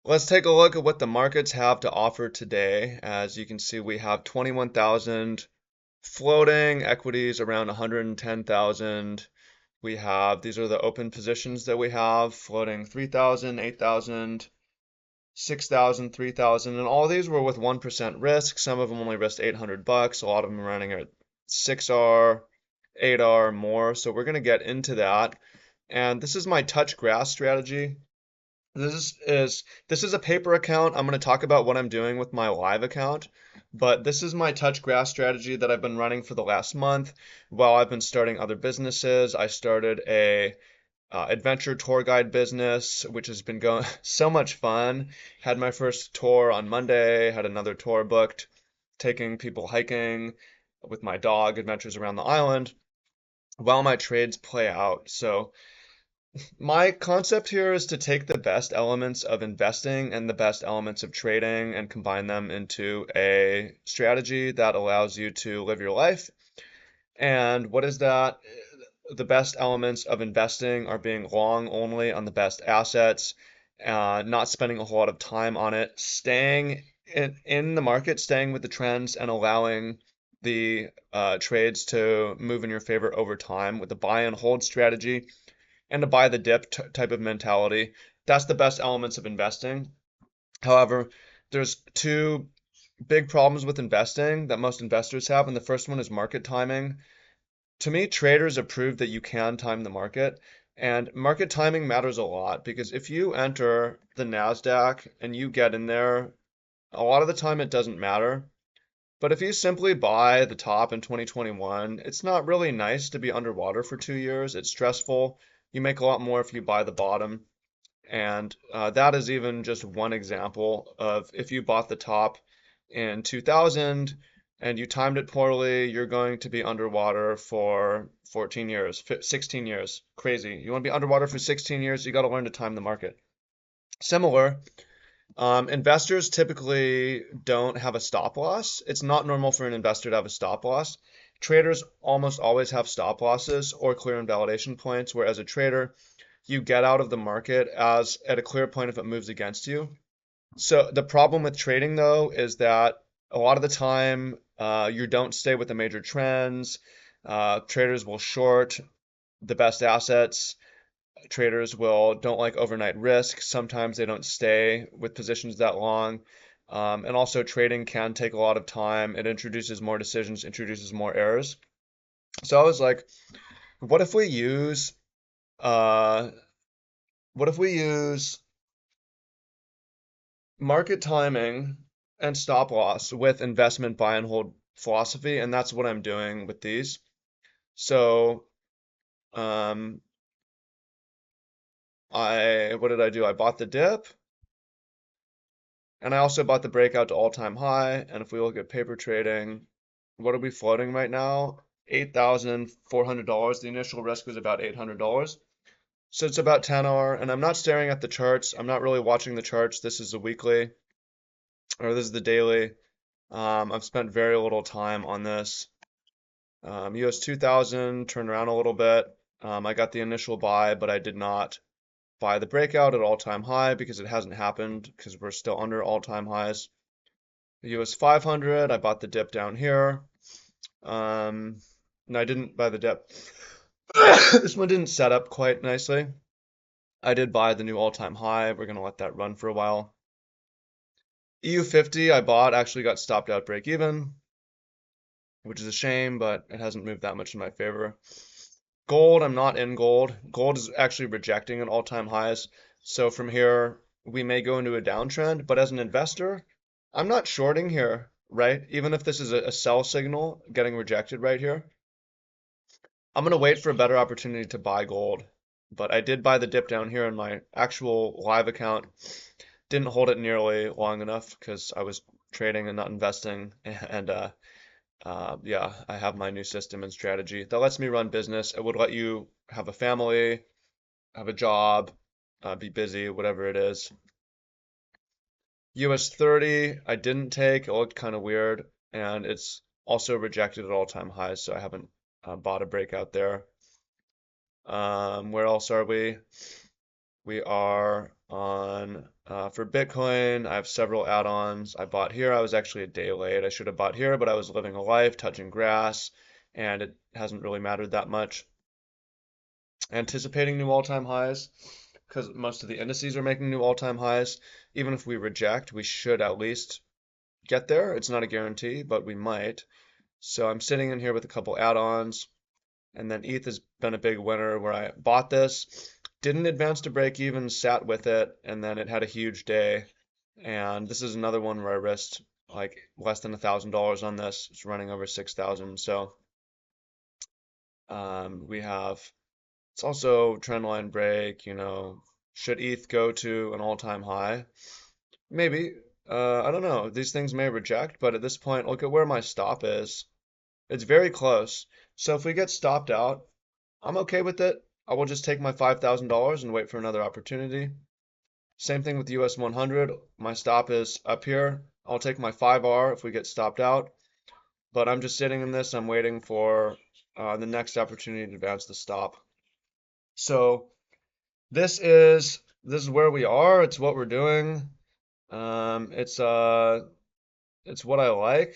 Let's take a look at what the markets have to offer today. As you can see, we have 21,000 floating, equities around 110,000. We have, these are the open positions that we have, floating 3,000, 8,000, 6,000, 3,000, and all these were with 1% risk. Some of them only risked 800 bucks. A lot of them are running at 6R, 8R, more. So we're going to get into that. And this is my touch grass strategy. This is a paper account. I'm going to talk about what I'm doing with my live account, but this is my touch grass strategy that I've been running for the last month while I've been starting other businesses. I started a adventure tour guide business, which has been going so much fun. Had my first tour on Monday, had another tour booked, taking people hiking with my dog, adventures around the island, while my trades play out. So my concept here is to take the best elements of investing and the best elements of trading and combine them into a strategy that allows you to live your life. And what is that? The best elements of investing are being long only on the best assets, not spending a whole lot of time on it, staying in the market, staying with the trends, and allowing the trades to move in your favor over time with the buy and hold strategy and a buy the dip type of mentality. That's the best elements of investing. However, there's two big problems with investing that most investors have, and the first one is market timing. To me, traders have proved that you can time the market, and market timing matters a lot because if you enter the NASDAQ and you get in there, a lot of the time it doesn't matter. But if you simply buy the top in 2021, it's not really nice to be underwater for 2 years. It's stressful. You make a lot more if you buy the bottom. And that is even just one example of if you bought the top in 2000 and you timed it poorly, you're going to be underwater for 14 years, 16 years. Crazy. You want to be underwater for 16 years, you got to learn to time the market. Similar, investors typically don't have a stop loss. It's not normal for an investor to have a stop loss. Traders almost always have stop losses or clear invalidation points, whereas a trader, you get out of the market as at a clear point if it moves against you. So the problem with trading though is that a lot of the time you don't stay with the major trends. Traders will short the best assets. Traders will don't like overnight risk. Sometimes they don't stay with positions that long. And also trading can take a lot of time. It introduces more decisions, introduces more errors. So I was like, what if we use uh, what if we use market timing and stop loss with investment buy and hold philosophy, and that's what I'm doing with these. So, um, what did I do? I bought the dip, and I also bought the breakout to all-time high. And if we look at paper trading, what are we floating right now? $8,400. The initial risk was about $800. So it's about 10 hour, and I'm not staring at the charts. I'm not really watching the charts. This is the weekly, or this is the daily. I've spent very little time on this. US 2000 turned around a little bit. I got the initial buy, but I did not buy the breakout at all-time high because it hasn't happened because we're still under all-time highs. The US 500, I bought the dip down here. No, I didn't buy the dip. This one didn't set up quite nicely. I did buy the new all-time high. We're going to let that run for a while. EU50 I bought actually got stopped out break even, which is a shame, but it hasn't moved that much in my favor. Gold, I'm not in gold. Gold is actually rejecting at all-time highs. So from here, we may go into a downtrend, but as an investor, I'm not shorting here, right? Even if this is a sell signal getting rejected right here, I'm gonna wait for a better opportunity to buy gold. But I did buy the dip down here in my actual live account. Didn't hold it nearly long enough because I was trading and not investing, and yeah, I have my new system and strategy that lets me run business. It would let you have a family, have a job, be busy, whatever it is. US 30, I didn't take. It looked kind of weird, and it's also rejected at all-time highs, so I haven't bought a breakout there. Where else are we? We are on for Bitcoin. I have several add-ons. I bought here. I was actually a day late. I should have bought here, but I was living a life, touching grass, and it hasn't really mattered that much. Anticipating new all-time highs because most of the indices are making new all-time highs. Even if we reject, we should at least get there. It's not a guarantee, but we might. So I'm sitting in here with a couple add-ons, and then ETH has been a big winner where I bought this, didn't advance to break even, sat with it, and then it had a huge day. And this is another one where I risked like less than $1,000 on this. It's running over 6,000. So we have it's also trendline break. Should ETH go to an all-time high? Maybe. I don't know. These things may reject, but at this point, look at where my stop is. It's very close. So if we get stopped out, I'm okay with it. I will just take my $5,000 and wait for another opportunity. Same thing with the US 100. My stop is up here. I'll take my 5R if we get stopped out. But I'm just sitting in this. I'm waiting for the next opportunity to advance the stop. So this is where we are. It's what we're doing. It's what I like.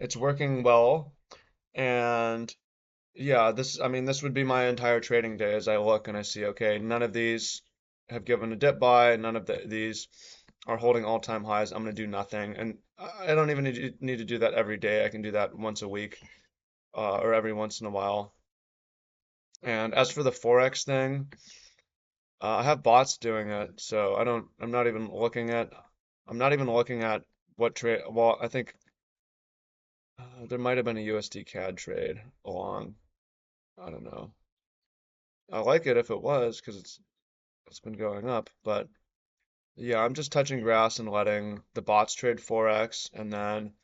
It's working well. And yeah, I mean, this would be my entire trading day as I look and I see, okay, none of these have given a dip buy, none of these are holding all-time highs. I'm going to do nothing. And I don't even need to do that every day. I can do that once a week or every once in a while. And as for the Forex thing, I have bots doing it, so I'm not even looking at what trade, well, I think there might have been a USD CAD trade along. I don't know. I like it if it was because it's been going up, but yeah, I'm just touching grass and letting the bots trade Forex, and then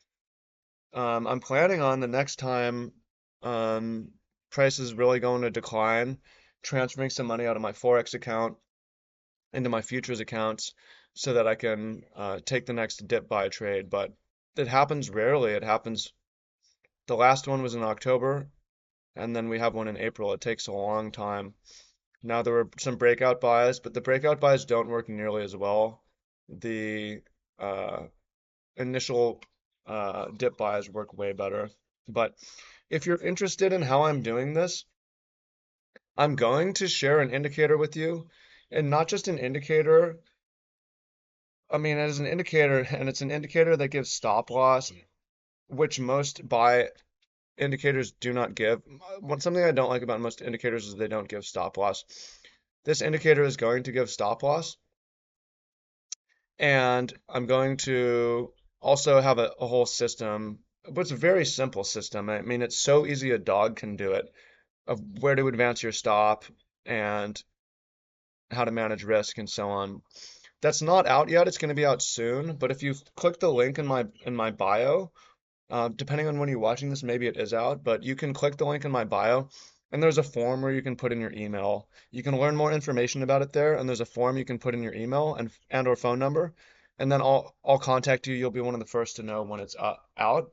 I'm planning on the next time um, price is really going to decline, transferring some money out of my Forex account into my futures accounts so that I can take the next dip buy trade. But it happens rarely. It happens. The last one was in October, and then we have one in April. It takes a long time. Now there were some breakout buys, but the breakout buys don't work nearly as well. The uh, initial dip buys work way better. But if you're interested in how I'm doing this, I'm going to share an indicator with you, and not just an indicator. I mean, as an indicator, and it's an indicator that gives stop loss, which most buy indicators do not give. Something I don't like about most indicators is they don't give stop loss. This indicator is going to give stop loss, and I'm going to also have a whole system, but it's a very simple system. I mean, it's so easy a dog can do it, of where to advance your stop and how to manage risk and so on. That's not out yet. It's going to be out soon, but if you click the link in my bio, depending on when you're watching this, maybe it is out, but you can click the link in my bio, and there's a form where you can put in your email. You can learn more information about it there, and there's a form you can put in your email and or phone number, and then I'll contact you. You'll be one of the first to know when it's out.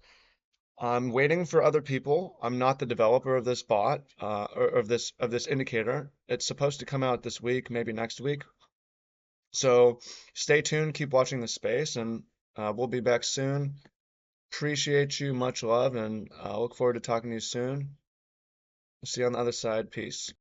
I'm waiting for other people. I'm not the developer of this bot or of this indicator. It's supposed to come out this week, maybe next week. So stay tuned, keep watching the space, and we'll be back soon. Appreciate you, much love, and look forward to talking to you soon. See you on the other side. Peace.